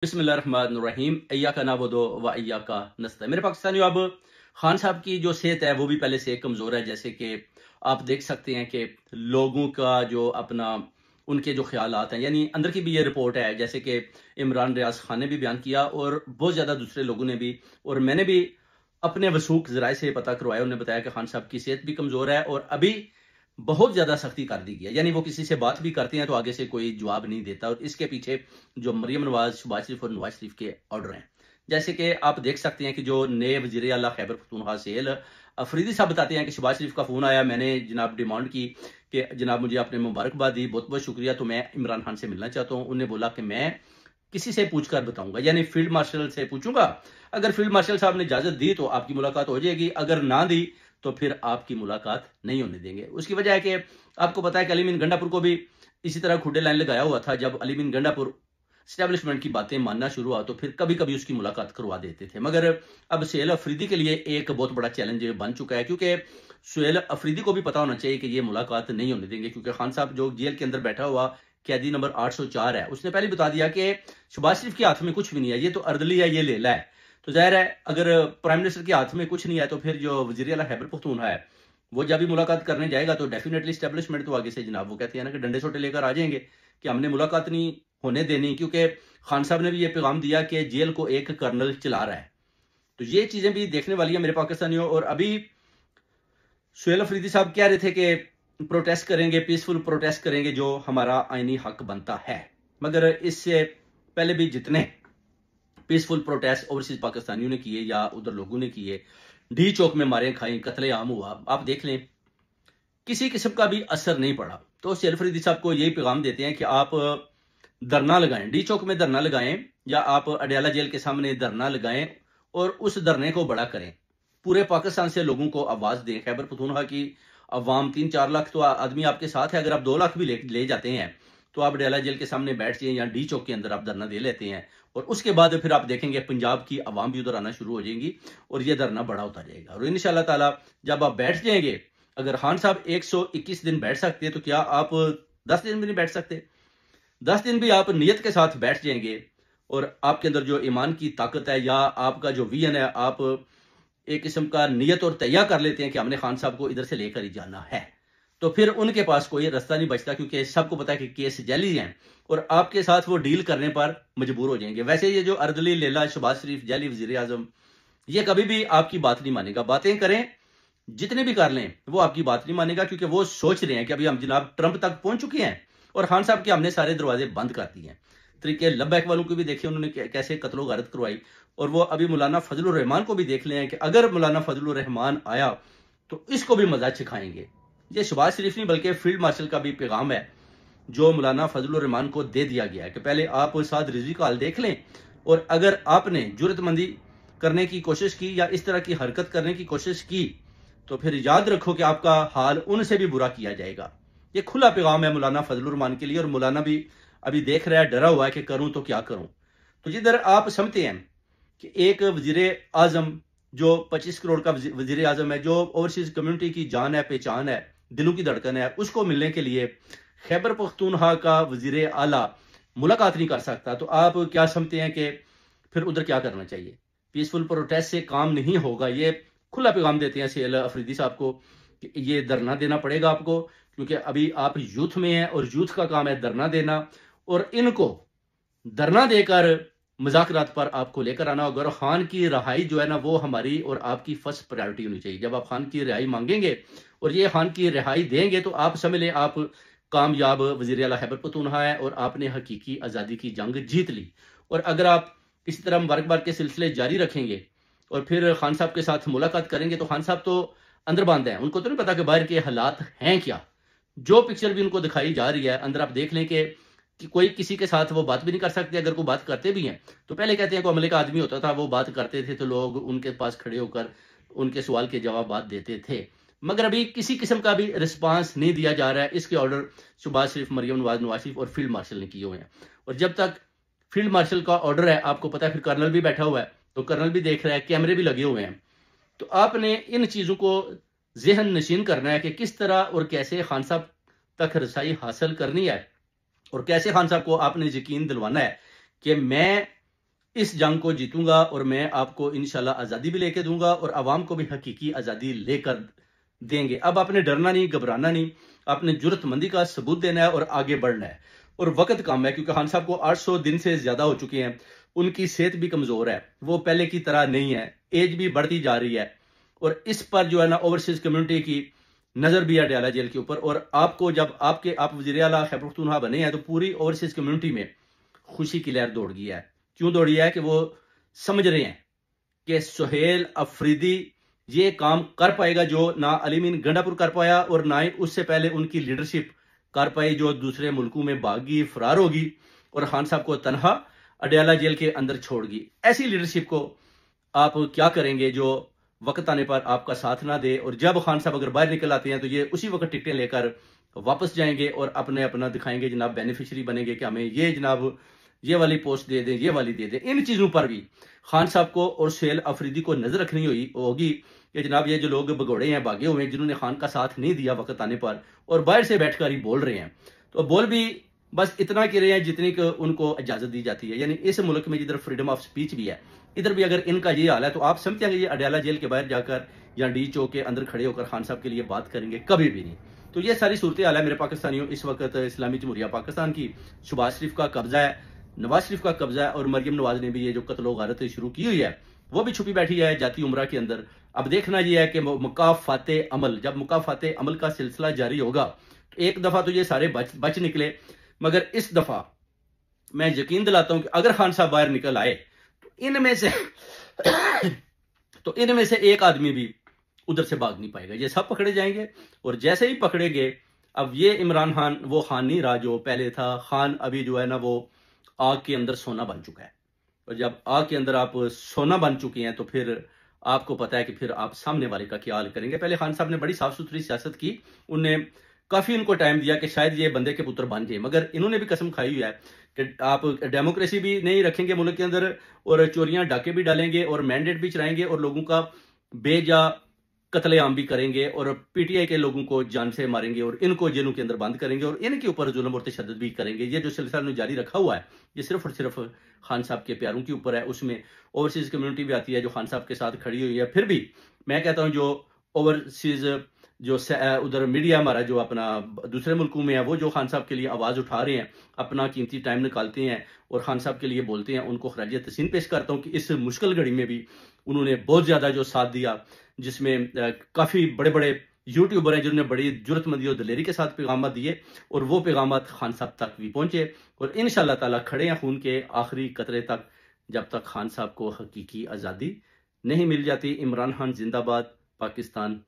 बिस्मिल्लाहिर्रहमानिर्रहीम इय्याका नअबुदु व इय्याका नस्तईन। मेरे पाकिस्तानियों, अब खान साहब की जो सेहत है वो भी पहले से कमज़ोर है। जैसे कि आप देख सकते हैं कि लोगों का जो अपना उनके जो ख्यालात हैं, यानी अंदर की भी ये रिपोर्ट है, जैसे कि इमरान रियाज खान ने भी बयान किया और बहुत ज़्यादा दूसरे लोगों ने भी, और मैंने भी अपने वसूख ज़राए से पता करवाया। उन्होंने बताया कि खान साहब की सेहत भी कमज़ोर है और अभी बहुत ज़्यादा सख्ती कर दी गई है, यानी वो किसी से बात भी करते हैं तो आगे से कोई जवाब नहीं देता। और इसके पीछे जो मरियम नवाज, शहबाज शरीफ और नवाज शरीफ के ऑर्डर हैं। जैसे कि आप देख सकते हैं कि जो नए वज़ीर आला खैबर पख्तूनख्वा सेल अफरीदी साहब बताते हैं कि शहबाज शरीफ का फ़ोन आया, मैंने जनाब डिमांड की कि जनाब मुझे आपने मुबारकबाद दी, बहुत बहुत शुक्रिया, तो मैं इमरान खान से मिलना चाहता हूँ। उन्होंने बोला कि मैं किसी से पूछ कर बताऊंगा, यानी फील्ड मार्शल से पूछूंगा। अगर फील्ड मार्शल साहब ने इजाजत दी तो आपकी मुलाकात हो जाएगी, अगर ना दी तो फिर आपकी मुलाकात नहीं होने देंगे। उसकी वजह है कि आपको पता है कि अली मीन गंडापुर को भी इसी तरह खुडे लाइन लगाया हुआ था। जब अली मीन गंडापुर स्टैब्लिशमेंट की बातें मानना शुरू हुआ तो फिर कभी कभी उसकी मुलाकात करवा देते थे। मगर अब सुहेल अफरीदी के लिए एक बहुत बड़ा चैलेंज बन चुका है, क्योंकि सुहेल अफरीदी को भी पता होना चाहिए कि ये मुलाकात नहीं होने देंगे। क्योंकि खान साहब जो जेल के अंदर बैठा हुआ कैदी नंबर 804 है, उसने पहले बता दिया कि शहबाज शरीफ के हाथ में कुछ भी नहीं है, ये तो अर्दली है, ये लेला है। तो जाहिर है अगर प्राइम मिनिस्टर के हाथ में कुछ नहीं है तो फिर जो वज़ीर आला खैबर पख्तूनख्वा है वो जब भी मुलाकात करने जाएगा तो डेफिनेटली स्टैब्लिशमेंट तो आगे से जनाब वो कहते हैं ना कि डंडे छोटे लेकर आ जाएंगे कि हमने मुलाकात नहीं होने देनी। क्योंकि खान साहब ने भी ये पैगाम दिया कि जेल को एक कर्नल चला रहा है। तो ये चीजें भी देखने वाली है मेरे पाकिस्तानियों। और अभी सुहेल अफरीदी साहब कह रहे थे कि प्रोटेस्ट करेंगे, पीसफुल प्रोटेस्ट करेंगे, जो हमारा आईनी हक बनता है। मगर इससे पहले भी जितने पीसफुल प्रोटेस्ट ओवरसीज पाकिस्तानियों ने किए या उधर लोगों ने किए, डी चौक में मारे खाई, कत्ले आम हुआ, आप देख लें, किसी किस्म का भी असर नहीं पड़ा। तो सुहेल अफरीदी साहब को यही पैगाम देते हैं कि आप धरना लगाएं, डी चौक में धरना लगाएं या आप अडयाला जेल के सामने धरना लगाएं और उस धरने को बड़ा करें। पूरे पाकिस्तान से लोगों को आवाज दें। खैबर पख्तूनख्वा की अवाम 3-4 लाख तो आदमी आपके साथ है। अगर आप 2 लाख भी ले जाते हैं तो आप अडयाला जेल के सामने बैठ जाइए या डी चौक के अंदर आप धरना दे लेते हैं, और उसके बाद फिर आप देखेंगे पंजाब की आवाम भी उधर आना शुरू हो जाएगी और ये धरना बड़ा होता जाएगा। और इंशाअल्लाह ताला जब आप बैठ जाएंगे, अगर खान साहब 121 दिन बैठ सकते हैं तो क्या आप 10 दिन भी नहीं बैठ सकते? 10 दिन भी आप नियत के साथ बैठ जाएंगे और आपके अंदर जो ईमान की ताकत है या आपका जो विजन है, आप एक किस्म का नियत और तैयार कर लेते हैं कि हमने खान साहब को इधर से लेकर ही जाना है, तो फिर उनके पास कोई रास्ता नहीं बचता। क्योंकि सबको पता है कि केस जैली हैं और आपके साथ वो डील करने पर मजबूर हो जाएंगे। वैसे ये जो अर्दली लेला शहबाज शरीफ जैली वजीर आजम, ये कभी भी आपकी बात नहीं मानेगा। बातें करें जितने भी कर लें वो आपकी बात नहीं मानेगा, क्योंकि वो सोच रहे हैं कि अभी हम जनाब ट्रंप तक पहुंच चुके हैं और खान साहब के हमने सारे दरवाजे बंद कर दिए हैं। तरीके लब्बैक वालों को भी देखिए उन्होंने कैसे कत्लो गारत करवाई, और वो अभी मौलाना फजलुर रहमान को भी देख लें कि अगर मौलाना फजलुर रहमान आया तो इसको भी मजा सिखाएंगे। ये शहबाज शरीफ नहीं बल्कि फील्ड मार्शल का भी पैगाम है जो मौलाना फजलुर रहमान को दे दिया गया है कि पहले आप साद रिजवी का हाल देख लें, और अगर आपने जुर्रतमंदी करने की कोशिश की या इस तरह की हरकत करने की कोशिश की तो फिर याद रखो कि आपका हाल उनसे भी बुरा किया जाएगा। ये खुला पैगाम है मौलाना फजलुर रहमान के लिए, और मौलाना भी अभी देख रहा है, डरा हुआ है कि करूं तो क्या करूं। तो जिधर आप समझते हैं कि एक वजीर आजम जो 25 करोड़ का वजीर आजम है, जो ओवरसीज कम्युनिटी की जान है, पहचान है, दिलों की धड़कन है, उसको मिलने के लिए खैबर पख्तूनख्वा का वजीर आला मुलाकात नहीं कर सकता, तो आप क्या समझते हैं कि फिर उधर क्या करना चाहिए? पीसफुल प्रोटेस्ट से काम नहीं होगा। ये खुला पैगाम देते हैं सुहेल अफरीदी साहब को कि ये धरना देना पड़ेगा आपको, क्योंकि अभी आप यूथ में हैं और यूथ का काम है धरना देना, और इनको धरना देकर मुज़ाकरात पर आपको लेकर आना होगा। और खान की रिहाई जो है ना वो हमारी और आपकी फर्स्ट प्रायोरिटी होनी चाहिए। जब आप खान की रिहाई मांगेंगे और ये खान की रिहाई देंगे तो आप समझ लें आप कामयाब वज़ीर आला खैबर पख्तूनख्वा है और आपने हकीकी आज़ादी की जंग जीत ली। और अगर आप इसी तरह मुबारकबाद के सिलसिले जारी रखेंगे और फिर खान साहब के साथ मुलाकात करेंगे तो खान साहब तो अंदर बंद हैं, उनको तो नहीं पता कि बाहर के हालात हैं क्या। जो पिक्चर भी उनको दिखाई जा रही है अंदर आप देख लें कि कोई किसी के साथ वो बात भी नहीं कर सकते। अगर कोई बात करते भी हैं तो पहले कहते हैं कोई अमले का आदमी होता था, वो बात करते थे तो लोग उनके पास खड़े होकर उनके सवाल के जवाब देते थे। मगर अभी किसी किस्म का भी रिस्पांस नहीं दिया जा रहा है। इसके ऑर्डर शहबाज शरीफ, मरियम नवाज, नवाज शरीफ और फील्ड मार्शल ने किए हुए हैं। और जब तक फील्ड मार्शल का ऑर्डर है, आपको पता है फिर कर्नल भी बैठा हुआ है, तो कर्नल भी देख रहा है, कैमरे भी लगे हुए हैं। तो आपने इन चीजों को जहन नशीन करना है कि किस तरह और कैसे खान साहब तक रसाई हासिल करनी है, और कैसे खान साहब को आपने यकीन दिलवाना है कि मैं इस जंग को जीतूंगा और मैं आपको इंशाल्लाह आज़ादी भी लेके दूंगा और आवाम को भी हकीकी आज़ादी लेकर देंगे। अब आपने डरना नहीं, घबराना नहीं, आपने जुर्रतमंदी का सबूत देना है और आगे बढ़ना है। और वक्त कम है क्योंकि खान साहब को 800 दिन से ज्यादा हो चुके हैं, उनकी सेहत भी कमजोर है, वो पहले की तरह नहीं है, एज भी बढ़ती जा रही है। और इस पर जो है ना ओवरसीज कम्युनिटी की नजर भी है अडयाला जेल के ऊपर। और आपको जब आप वजीर आला खैबर पख्तूनख्वा बने हैं तो पूरी ओवरसीज कम्युनिटी में खुशी की लहर दौड़ गई है। क्यों दौड़ी है कि वो समझ रहे हैं कि सुहेल अफरीदी ये काम कर पाएगा जो ना अलीमीन गंडापुर कर पाया और ना ही उससे पहले उनकी लीडरशिप कर पाई जो दूसरे मुल्कों में भागी फरार होगी और खान साहब को तनहा अडयाला जेल के अंदर छोड़गी। ऐसी लीडरशिप को आप क्या करेंगे जो वक्त आने पर आपका साथ ना दे, और जब खान साहब अगर बाहर निकल आते हैं तो ये उसी वक्त टिकटें लेकर वापस जाएंगे और अपना दिखाएंगे जनाब, बेनिफिशरी बनेंगे कि हमें ये जनाब ये वाली पोस्ट दे दें, ये वाली दे दें। इन चीजों पर भी खान साहब को और सुहेल अफरीदी को नजर रखनी होगी कि जनाब ये जो लोग भगोड़े हैं, भागे हुए हैं, जिन्होंने खान का साथ नहीं दिया वक्त आने पर और बाहर से बैठकर ही बोल रहे हैं, तो बोल भी बस इतना कर रहे हैं जितनी उनको इजाजत दी जाती है। यानी इस मुल्क में जिधर फ्रीडम ऑफ स्पीच भी है, इधर भी अगर इनका ये हाल है तो आप समझते हैं कि ये अडयाला जेल के बाहर जाकर या डी चौक के अंदर खड़े होकर खान साहब के लिए बात करेंगे, कभी भी नहीं। तो ये सारी सूरत हाल है मेरे पाकिस्तानियों। इस वक्त इस्लामी जमहूरिया पाकिस्तान की शहबाज शरीफ का कब्जा है, नवाज शरीफ का कब्जा है और मरियम नवाज ने भी ये जो कत्ल गारत शुरू की हुई है वो भी छुपी बैठी है जाती उमरा के अंदर। अब देखना ये है कि मुकाफाते अमल, जब मुकाफाते अमल का सिलसिला जारी होगा, एक दफा तो ये सारे बच निकले, मगर इस दफा मैं यकीन दिलाता हूं कि अगर खान साहब बाहर निकल आए तो इनमें से एक आदमी भी उधर से भाग नहीं पाएगा, ये सब पकड़े जाएंगे। और जैसे ही पकड़े गए, अब ये इमरान खान वो खान नहीं रहा जो पहले था। खान अभी जो है ना वो आग के अंदर सोना बन चुका है, और जब आग के अंदर आप सोना बन चुके हैं तो फिर आपको पता है कि फिर आप सामने वाले का क्या हाल करेंगे। पहले खान साहब ने बड़ी साफ सुथरी सियासत की, उनने काफी उनको टाइम दिया कि शायद ये बंदे के पुत्र बन जाए, मगर इन्होंने भी कसम खाई हुई है कि आप डेमोक्रेसी भी नहीं रखेंगे मुल्क के अंदर और चोरियां डाके भी डालेंगे और मैंडेट भी चलाएंगे और लोगों का बेजा कत्लेआम भी करेंगे और पीटीआई के लोगों को जान से मारेंगे और इनको जेलों के अंदर बंद करेंगे और इनके ऊपर जुल्म और तशद्दुद भी करेंगे। ये जो सिलसिला ने जारी रखा हुआ है ये सिर्फ और सिर्फ खान साहब के प्यारों के ऊपर है। उसमें ओवरसीज कम्युनिटी भी आती है जो खान साहब के साथ खड़ी हुई है। फिर भी मैं कहता हूं जो ओवरसीज जो उधर मीडिया हमारा जो अपना दूसरे मुल्कों में है वो जो खान साहब के लिए आवाज उठा रहे हैं, अपना कीमती टाइम निकालते हैं और खान साहब के लिए बोलते हैं, उनको खराज तहसीन पेश करता हूं कि इस मुश्किल घड़ी में भी उन्होंने बहुत ज्यादा जो साथ दिया, जिसमें काफी बड़े बड़े यूट्यूबर हैं जिन्होंने बड़ी जुर्रतमंदी और दलेरी के साथ पैगाम दिए और वो पैगाम खान साहब तक भी पहुंचे और इंशाअल्लाह ताला खड़े हैं खून के आखिरी कतरे तक जब तक खान साहब को हकीकी आज़ादी नहीं मिल जाती। इमरान खान जिंदाबाद, पाकिस्तान